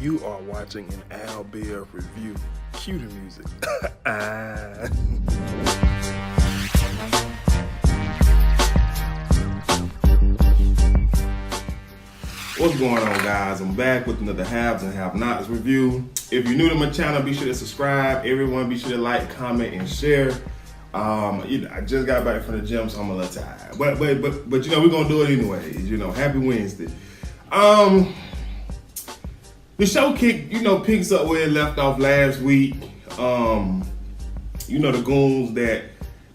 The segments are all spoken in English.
You are watching an Al Bear review. Cue the music. What's going on, guys? I'm back with another Haves and Have-Nots review. If you're new to my channel, be sure to subscribe. Everyone, be sure to like, comment, and share. I just got back from the gym, so I'm a little tired. But we're gonna do it anyways. Happy Wednesday. The show picks up where it left off last week. The goons that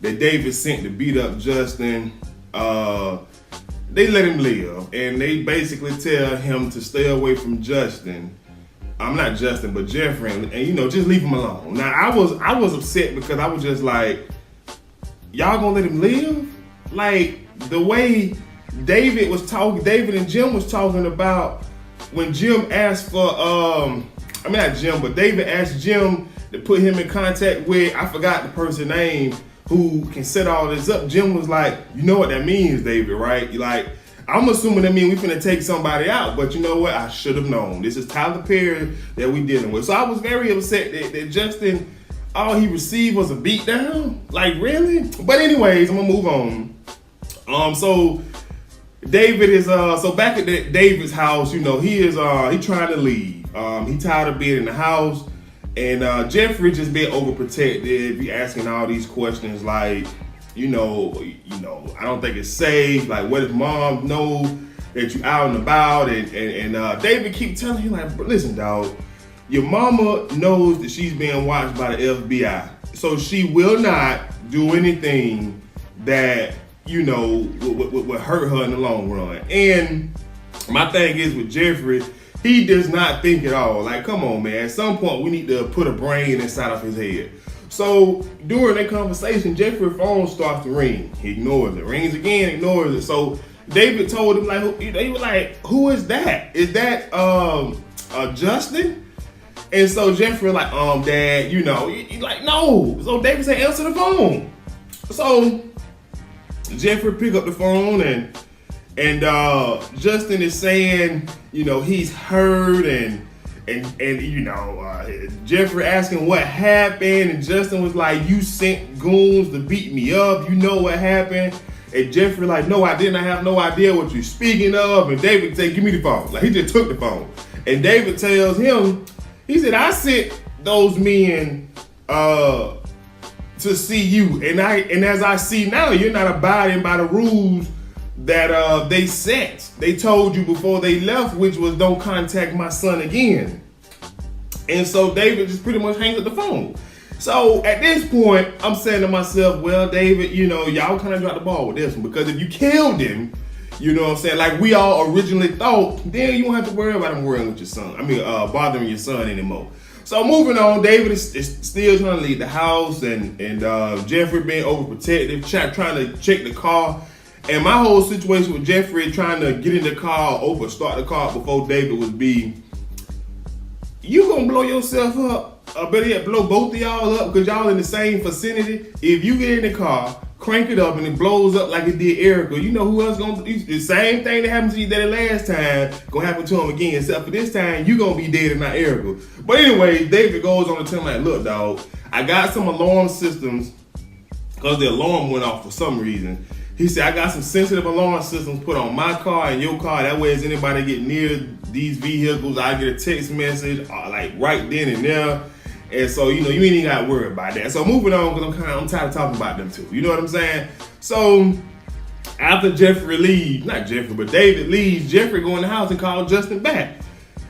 David sent to beat up Justin, they let him live, and they basically tell him to stay away from Justin. Not Justin, but Jeffrey, and just leave him alone. Now I was upset because I was just like, y'all gonna let him live? Like the way David and Jim was talking about when Jim asked for David asked Jim to put him in contact with, I forgot the person's name, who can set all this up. Jim was like, you know what that means, David, right? Like, I'm assuming that means we finna take somebody out, but you know what? I should have known. This is Tyler Perry that we dealing with. So I was very upset that Justin, all he received was a beat down. Like, really? But anyways, I'm gonna move on. So David is back at David's house. He trying to leave. He tired of being in the house, and Jeffrey just being overprotected, be asking all these questions like, I don't think it's safe. Like, what if mom know that you out and about? And David keep telling him like, listen, dog, your mama knows that she's being watched by the FBI, so she will not do anything that would hurt her in the long run. And my thing is with Jeffrey, he does not think at all. Like, come on, man. At some point, we need to put a brain inside of his head. So during that conversation, Jeffrey's phone starts to ring. He ignores it. Rings again, ignores it. So David told him, like, he was like, who is that? Is that Justin? And so Jeffrey like, Dad, he's like, no. So David said, answer the phone. So Jeffrey pick up the phone and Justin is saying, he's hurt and Jeffrey asking what happened, and Justin was like, you sent goons to beat me up, you know what happened? And Jeffrey like, no, I didn't. I have no idea what you're speaking of. And David said, give me the phone. Like, he just took the phone. And David tells him, he said, I sent those men to see you, and as I see now, you're not abiding by the rules that they set. They told you before they left, which was don't contact my son again. And so David just pretty much hangs up the phone. So at this point, I'm saying to myself, well, David, y'all kind of dropped the ball with this one, because if you killed him, like we all originally thought, then you won't have to worry about him worrying with your son. Bothering your son anymore. So moving on, David is still trying to leave the house, and Jeffrey being overprotective, trying to check the car. And my whole situation with Jeffrey trying to get in the car, start the car before David would be, you gonna blow yourself up, or better yet, blow both of y'all up, because y'all in the same vicinity. If you get in the car, crank it up, and it blows up like it did Erica, you know who else gonna do the same thing that happened to you that last time, gonna happen to him again, except for this time, you gonna be dead and not Erica. But anyway, David goes on to tell me, like, look, dog, I got some alarm systems, because the alarm went off for some reason. He said, I got some sensitive alarm systems put on my car and your car. That way, as anybody get near these vehicles, I get a text message like right then and there. And so, you ain't even got to worry about that. So moving on, because I'm tired of talking about them too. You know what I'm saying? So after David leaves, Jeffrey go in the house and call Justin back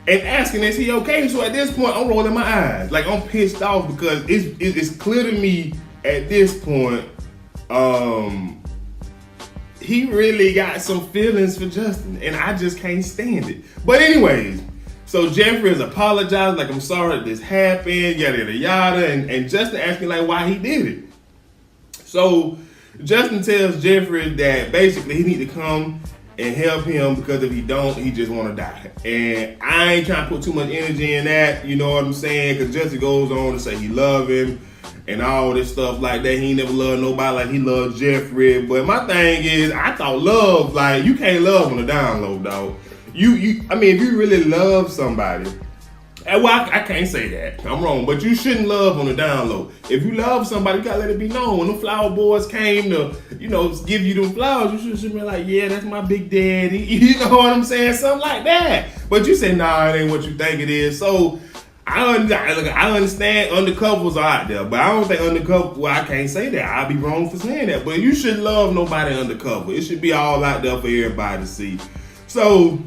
and asking, is he okay? So at this point, I'm rolling my eyes. Like, I'm pissed off because it's clear to me at this point, he really got some feelings for Justin, and I just can't stand it. But anyways, so Jeffrey is apologizing, like, I'm sorry that this happened, yada, yada, yada, and Justin asked me, like, why he did it. So Justin tells Jeffrey that basically he need to come and help him, because if he don't, he just want to die. And I ain't trying to put too much energy in that, you know what I'm saying, because Justin goes on to say he love him, and all this stuff like that. He ain't never loved nobody like he loved Jeffrey. But my thing is, I thought love, like, you can't love on the down low, dog. If you really love somebody, Well, I can't say that. I'm wrong. But you shouldn't love on the down low. If you love somebody, you gotta let it be known. When the flower boys came to, give you them flowers, you should be like, yeah, that's my big daddy. You know what I'm saying? Something like that. But you say, nah, it ain't what you think it is. So I understand undercovers are out there, but I don't think undercover, well, I can't say that. I'd be wrong for saying that. But you shouldn't love nobody undercover. It should be all out there for everybody to see. So,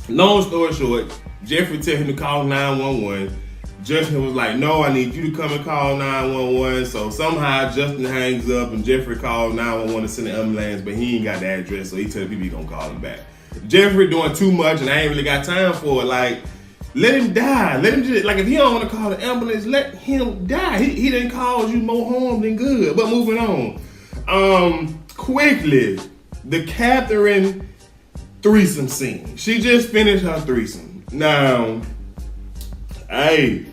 long story short, Jeffrey tell him to call 911. Justin was like, no, I need you to come and call 911. So somehow Justin hangs up and Jeffrey called 911 to send the ambulance, but he ain't got the address, so he tell people he gonna call him back. Jeffrey doing too much and I ain't really got time for it. Like, let him die. Let him just, like, if he don't want to call the ambulance, let him die. He didn't cause you more harm than good. But moving on. Quickly, the Catherine threesome scene. She just finished her threesome. Now, hey,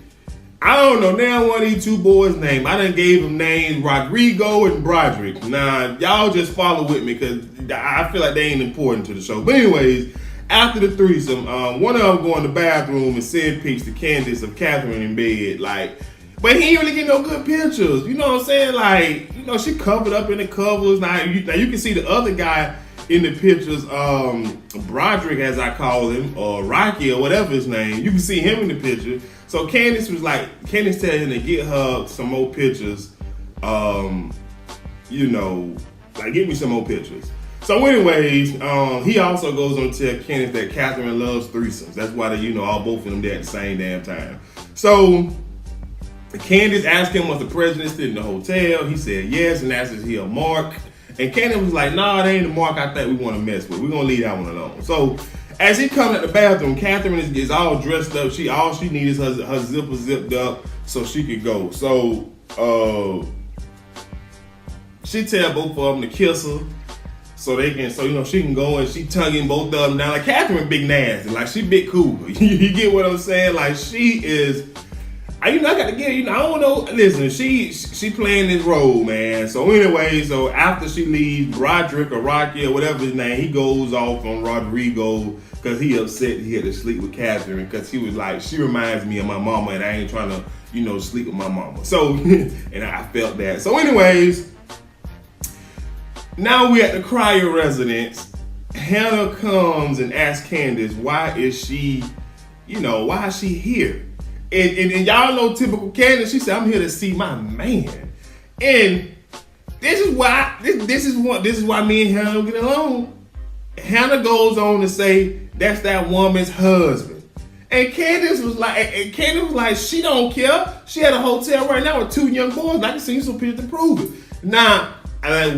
I don't know now one of these two boys' name. I done gave them names Rodrigo and Broderick. Now, y'all just follow with me because I feel like they ain't important to the show. But anyways, after the threesome, one of them go in the bathroom and send pics to Candace of Catherine in bed. Like, but he ain't really get no good pictures. You know what I'm saying? Like, she covered up in the covers. Now you can see the other guy in the pictures, Broderick, as I call him, or Rocky, or whatever his name. You can see him in the picture. So Candace tell him to get her some more pictures. Get me some more pictures. So anyways, he also goes on to tell Candace that Catherine loves threesomes. That's why they, all both of them there at the same damn time. So Candace asked him was the president still in the hotel. He said yes, and asked is he a mark. And Candace was like, nah, that ain't the mark I think we want to mess with. We're going to leave that one alone. So as he comes at the bathroom, Catherine is all dressed up. All she needs is her zipper zipped up so she could go. So she tell both of them to kiss her so she can go, and she tonguing both of them down. Like, Catherine big nasty. Like, she big cool. You get what I'm saying? Like, she is... I got to get, I don't know. Listen, she playing this role, man. So anyway, after she leaves, Broderick or Rocky or whatever his name, he goes off on Rodrigo because he upset he had to sleep with Catherine because he was like, she reminds me of my mama and I ain't trying to, sleep with my mama. So, and I felt that. So anyways, now we're at the cryo residence. Hannah comes and asks Candace, why is she here? And y'all know typical Candace, she said, I'm here to see my man. And this is why me and Hannah don't get along. Hannah goes on to say that's that woman's husband. And Candace was like, she don't care. She at a hotel right now with two young boys, and I can see some pictures to prove it. Now,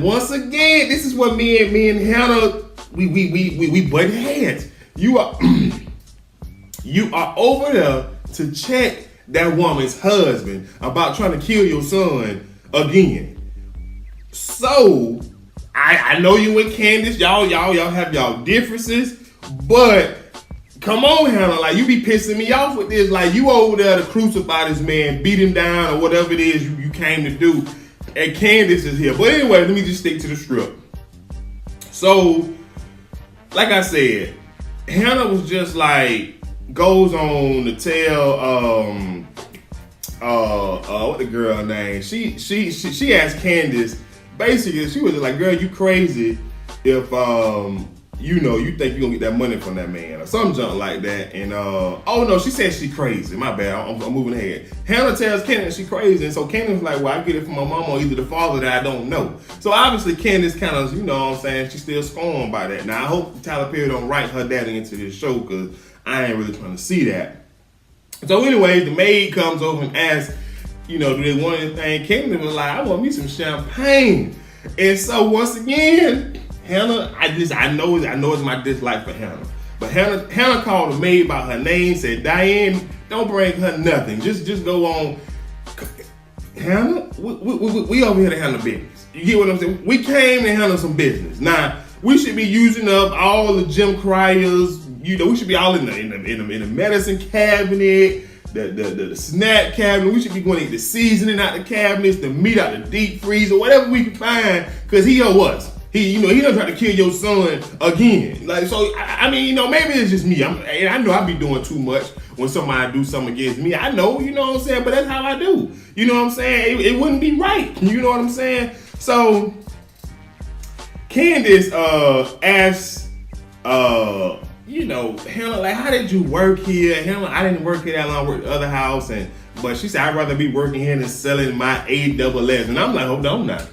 once again, this is what me and Hannah, we butt heads. You are over there to check that woman's husband about trying to kill your son again. So I know you and Candace, y'all have y'all differences, but come on, Hannah, like, you be pissing me off with this. Like, you over there to crucify this man, beat him down, or whatever it is you came to do, and Candace is here. But anyway, let me just stick to the script. So, like I said, Hannah was just like, goes on to tell what the girl name? She asked Candace, basically she was like, girl, you crazy if you think you're gonna get that money from that man or some junk like that. And she said she crazy. My bad, I'm moving ahead. Hannah tells Candace she crazy, and so Candace was like, well, I get it from my mama or either the father that I don't know. So obviously Candace kind of, she's still scorned by that. Now I hope Tyler Perry don't write her daddy into this show, because I ain't really trying to see that. So anyway, the maid comes over and asks, do they want anything? Candace was like, I want me some champagne. And so once again, Hannah, I know it's my dislike for Hannah. But Hannah called the maid by her name, said, Diane, don't bring her nothing. Just go on. Hannah, we over here to handle business. You get what I'm saying? We came to handle some business. Now, we should be using up all the Jim Cryers. We should be all in the medicine cabinet, the snack cabinet. We should be going to get the seasoning out the cabinets, the meat out the deep freezer, whatever we can find, because he owe us. he done tried to kill your son again. Like, so, I mean, maybe it's just me. I know I be doing too much when somebody do something against me. I know, you know what I'm saying? But that's how I do. You know what I'm saying? It wouldn't be right. You know what I'm saying? So, Candace asks, Hannah, like, how did you work here? Hannah, I didn't work here that long. I worked at the other house. But she said, I'd rather be working here than selling my AWS. And I'm like, hold on now.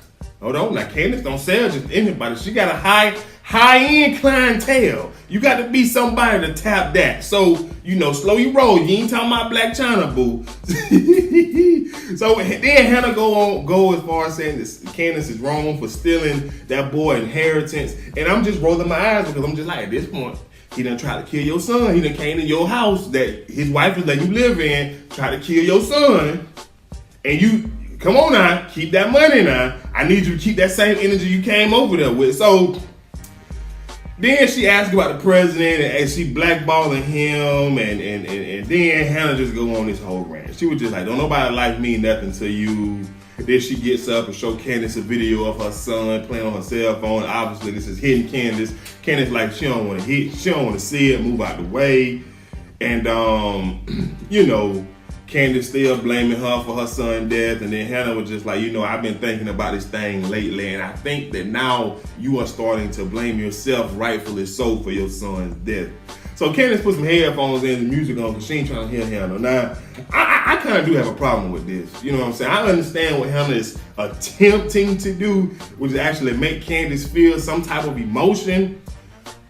Candace don't sell just anybody. She got a high-end clientele. You got to be somebody to tap that. So, slow your roll. You ain't talking about Black China, boo. So then Hannah go as far as saying that Candace is wrong for stealing that boy inheritance. And I'm just rolling my eyes because I'm just like, at this point, he done tried to kill your son. He done came to your house that his wife is letting you live in, try to kill your son. And you, come on now, keep that money now. I need you to keep that same energy you came over there with. So then she asked about the president and she blackballing him. And then Hannah just go on this whole rant. She was just like, don't nobody like me nothing to you. Then she gets up and show Candace a video of her son playing on her cell phone. Obviously, this is hitting Candace. Candace like she don't want to see it, move out the way. And Candace still blaming her for her son's death. And then Hannah was just like, I've been thinking about this thing lately, and I think that now you are starting to blame yourself, rightfully so, for your son's death. So Candace put some headphones in and music on because she ain't trying to hear Hannah. Now, I kind of do have a problem with this. You know what I'm saying? I understand what Hannah is attempting to do, which is actually make Candace feel some type of emotion.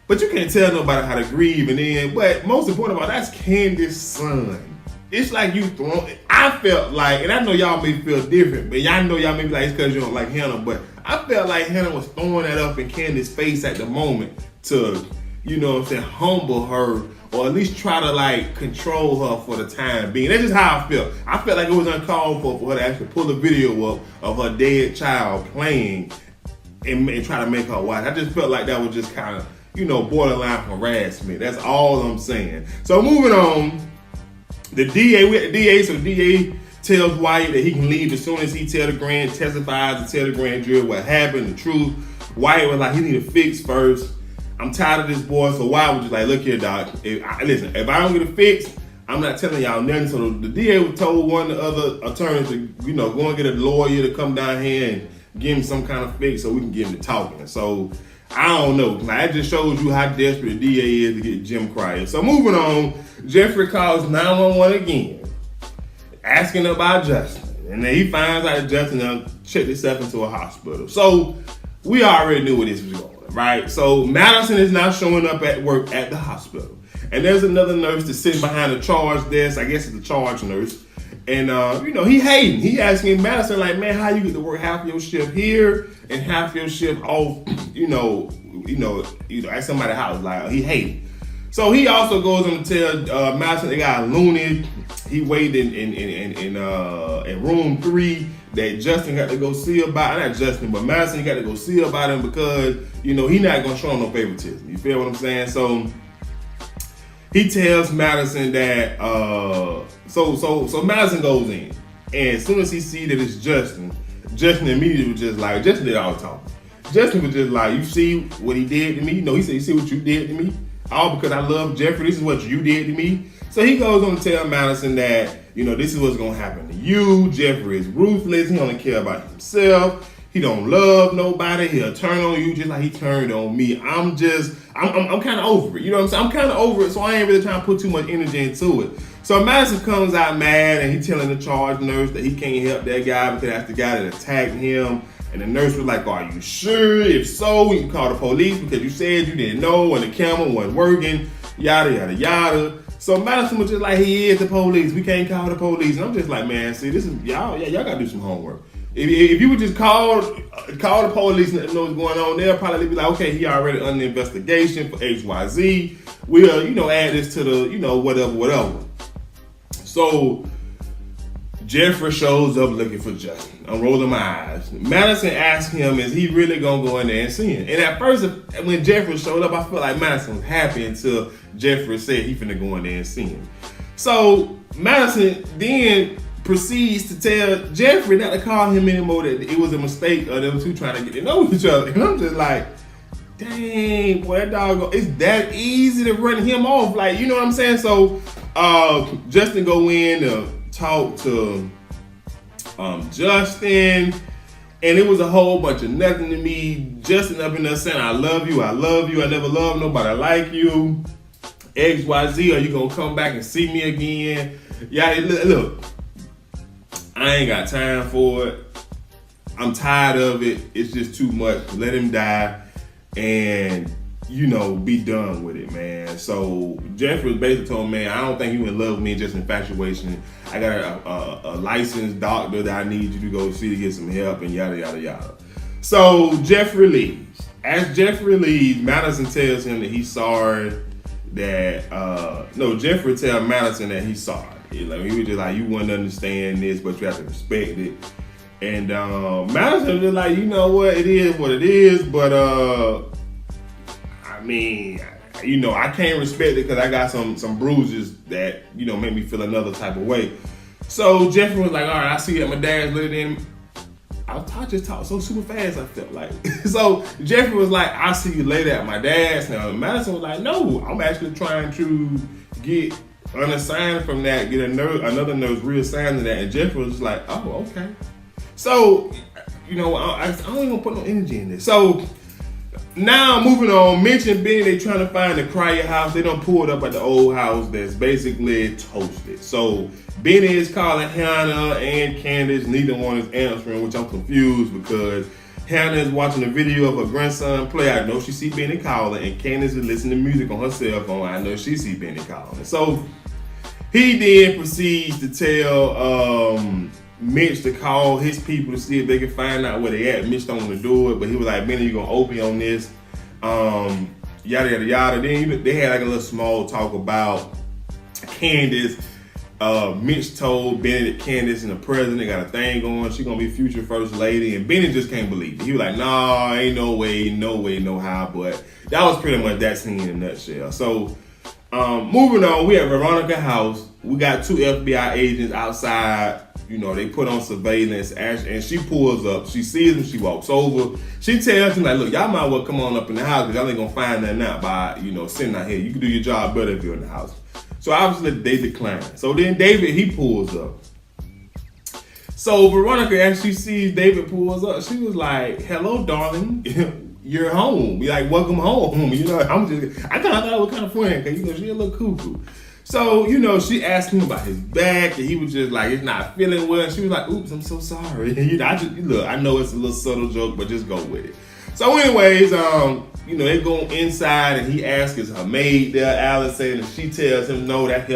But you can't tell nobody how to grieve. But most important of all, that's Candace's son. It's like you throwing, I felt like, and I know y'all may feel different, but y'all know y'all may be like, it's because you don't like Hannah, but I felt like Hannah was throwing that up in Candace's face at the moment to, humble her, or at least try to control her for the time being. That's just how I felt. I felt like it was uncalled for her to actually pull a video up of her dead child playing and try to make her watch. I just felt like that was just kind of, borderline harassment. That's all I'm saying. So moving on, the DA, so the DA tells Wyatt that he can leave as soon as he testifies to tell the grand jury what happened, the truth. Wyatt was like, he need a fix first. I'm tired of this boy, so Wyatt was just like, look here, doc. If I don't get a fix, I'm not telling y'all nothing. So the DA told one of the other attorneys to, go and get a lawyer to come down here and give him some kind of fix so we can get him to talking. So I don't know. That just shows you how desperate the DA is to get Jim Cryer. So moving on, Jeffrey calls 911 again, asking about Justin. And then he finds out that Justin checked himself into a hospital. So we already knew where this was going, right? So Madison is now showing up at work at the hospital. And there's another nurse that's sitting behind the charge desk. I guess it's the charge nurse. And, he hating. He asking Madison, like, man, how you get to work half your shift here and half your shift off, at somebody's house. Like, he hating. So he also goes on to tell Madison they got a loony. He waited in room 3 that Justin got to go see about. Not Justin, but Madison got to go see about him because, he not going to show him no favoritism. You feel what I'm saying? So he tells Madison that, so Madison goes in. And as soon as he see that it's Justin immediately was just like, Justin did all the talking. Justin was just like, you see what he did to me? He said, you see what you did to me? All because I love Jeffrey. This is what you did to me. So he goes on to tell Madison that, this is what's going to happen to you. Jeffrey is ruthless. He only care about himself. He don't love nobody. He'll turn on you just like he turned on me. I'm kind of over it. You know what I'm saying? I'm kind of over it, so I ain't really trying to put too much energy into it. So Madison comes out mad, and he's telling the charge nurse that he can't help that guy because that's the guy that attacked him. And the nurse was like, are you sure? If so, you can call the police because you said you didn't know and the camera wasn't working, yada, yada, yada. So Madison was just like, he is the police. We can't call the police. And I'm just like, man, see, this is, y'all got to do some homework. If you would just call the police and let them know what's going on, they'll probably be like, okay, he already under investigation for XYZ. We'll, add this to the, whatever. So Jeffrey shows up looking for Justin. I'm rolling my eyes. Madison asked him, is he really going to go in there and see him? And at first, when Jeffrey showed up, I felt like Madison was happy until Jeffrey said he finna go in there and see him. So Madison then proceeds to tell Jeffrey not to call him anymore, that it was a mistake of them two trying to get to know each other. And I'm just like, dang, boy, that dog, it's that easy to run him off. Like, you know what I'm saying? So Justin go in to talk to Justin, and it was a whole bunch of nothing to me. Justin up in there saying, I love you, I never loved nobody like you. XYZ, are you gonna come back and see me again? Yeah, look, I ain't got time for it. I'm tired of it. It's just too much. Let him die and, you know, be done with it, man. So Jeffrey basically told me, man, I don't think you in love with me, just infatuation. I got a licensed doctor that I need you to go see to get some help, and yada, yada, yada. So Jeffrey leaves. As Jeffrey leaves, Madison tells him that he's sorry that, Jeffrey tells Madison that he's sorry. He was just like, you wouldn't understand this, but you have to respect it. And Madison was just like, you know what, it is what it is, but I mean, you know, I can't respect it because I got some bruises that, you know, make me feel another type of way. So Jeffrey was like, all right, I see that my dad's living in. I just talked so super fast, I felt like. So Jeffrey was like, I'll see you later at my dad's. Now Madison was like, no, I'm actually trying to get unassigned from that, get another nurse reassigned to that. And Jeffrey was just like, oh, okay. So, you know, I don't even put no energy in this. So now moving on, mention Benny, they trying to find the Cryer house. They done pulled up at the old house that's basically toasted. So Benny is calling Hannah and Candace. Neither one is answering, which I'm confused because Hannah is watching a video of her grandson play. I know she see Benny calling, and Candace is listening to music on her cell phone. I know she see Benny calling. So he then proceeds to tell Mitch to call his people to see if they can find out where they at. Mitch don't want to do it, but he was like, Benny, you gonna open on this? Yada, yada, yada. Then they had like a little small talk about Candace. Mitch told Benny that Candace and the president got a thing going. She gonna be future first lady, and Benny just can't believe it. He was like, nah, ain't no way, no how. But that was pretty much that scene in a nutshell. So moving on, we at Veronica house. We got 2 FBI agents outside. You know, they put on surveillance, and she pulls up. She sees him. She walks over. She tells him, like, look, y'all might well come on up in the house because y'all ain't going to find nothing out by, you know, sitting out here. You can do your job better if you're in the house. So obviously they decline. So then David, he pulls up. So Veronica, as she sees David pulls up, she was like, hello, darling. You're home. Be like, welcome home. You know, I kind of thought it was kind of funny because, you know, she a little cuckoo. So, you know, she asked him about his back, and he was just like, it's not feeling well. And she was like, oops, I'm so sorry. You know, I know it's a little subtle joke, but just go with it. So anyways, you know, they go inside, and he asks her maid there, Allison, and she tells him, no, that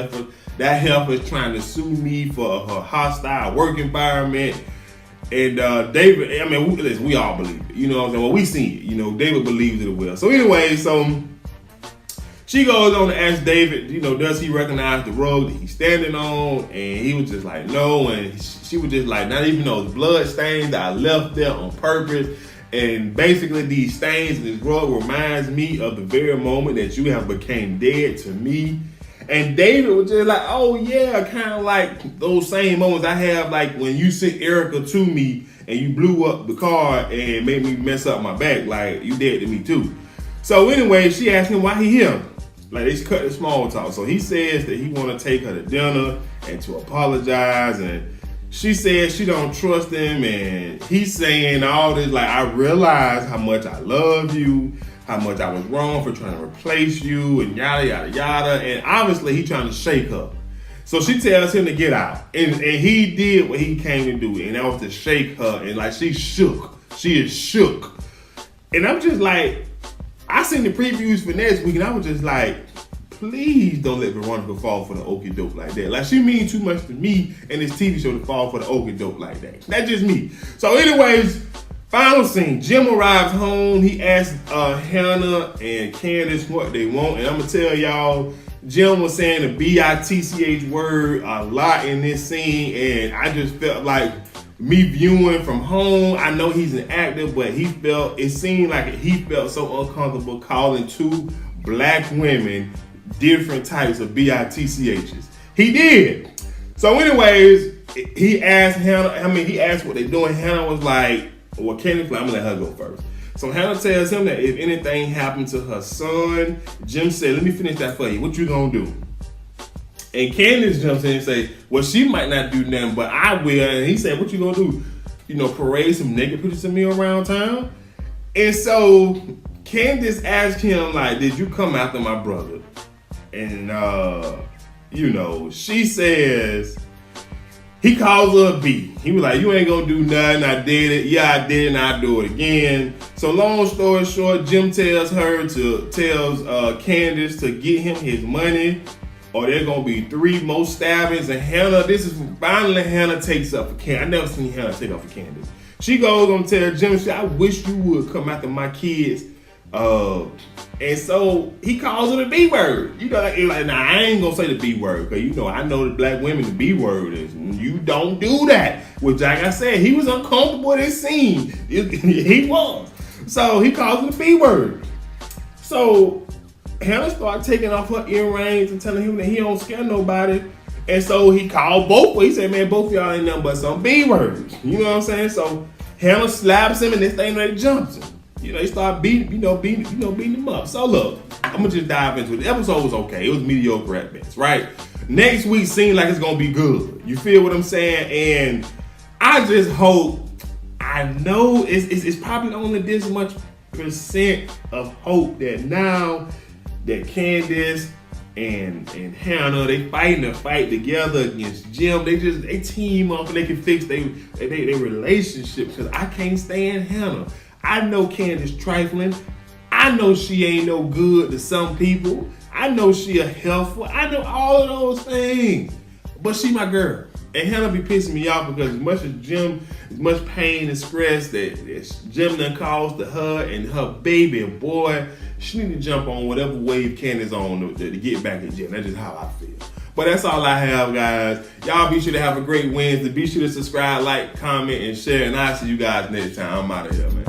heifer is trying to sue me for her hostile work environment. And David, I mean, we all believe it. You know what I'm saying? Well, we see it. You know, David believes it well. So anyway, she goes on to ask David, you know, does he recognize the rug that he's standing on? And he was just like, no. And she was just like, not even those blood stains that I left there on purpose. And basically these stains in this rug reminds me of the very moment that you have became dead to me. And David was just like, oh yeah, kind of like those same moments I have, like when you sent Erica to me and you blew up the car and made me mess up my back, like you dead to me too. So anyway, she asked him why he here. Like they cut the small talk. So he says that he want to take her to dinner and to apologize, and she says she don't trust him, and he's saying all this like, I realize how much I love you, how much I was wrong for trying to replace you, and yada yada yada. And obviously he trying to shake her. So she tells him to get out, and he did what he came to do, and that was to shake her, and like she shook. She is shook, and I'm just like, I seen the previews for next week, and I was just like, please don't let Veronica fall for the okie doke like that. Like, she means too much to me and this TV show to fall for the okie doke like that. That's just me. So anyways, final scene. Jim arrives home. He asks Hannah and Candace what they want. And I'm going to tell y'all, Jim was saying the B-I-T-C-H word a lot in this scene. And I just felt like me viewing from home, I know he's an actor, but it seemed like he felt so uncomfortable calling 2 black women different types of B-I-T-C-H's. He did. So anyways, he asked Hannah, he asked what they doing. Hannah was like, well, Candace, I'm gonna let her go first. So Hannah tells him that if anything happened to her son, Jim said, let me finish that for you. What you gonna do? And Candace jumps in and say, well, she might not do nothing, but I will. And he said, what you gonna do? Parade some naked pictures of me around town? And so Candace asked him, like, did you come after my brother? And, she says, he calls her a B. He was like, you ain't gonna do nothing. I did it. Yeah, I did it, and I'll do it again. So long story short, Jim tells Candace to get him his money, or there's gonna be 3 more stabbings. And finally Hannah takes up for Candace. I never seen Hannah take up for Candace. She goes and tell Jim, I wish you would come after my kids. And so he calls her the B word. He's like, nah, I ain't gonna say the B word, because I know the black women, the B word is you don't do that. Which, like I said, he was uncomfortable with this scene. He was. So he calls her the B word. So Hannah started taking off her earrings and telling him that he don't scare nobody. And so he called both. He said, man, both of y'all ain't nothing but some B words. You know what I'm saying? So Hannah slaps him and this thing that jumps him. They start beating him up. So look, I'm gonna just dive into it. The episode was okay. It was mediocre at best, right? Next week seemed like it's gonna be good. You feel what I'm saying? And I just hope, I know it's probably only this much percent of hope that now that Candace and Hannah, they fighting a fight together against Jim. They team up and they can fix their relationship, because I can't stand Hannah. I know Candace trifling. I know she ain't no good to some people. I know she a helpful. I know all of those things. But she my girl. And Hannah be pissing me off, because as much pain and stress that Jim done caused to her and her baby boy, she need to jump on whatever wave Candace on to get back at Jim. That's just how I feel. But that's all I have, guys. Y'all be sure to have a great Wednesday. Be sure to subscribe, like, comment, and share. And I'll see you guys next time. I'm out of here, man.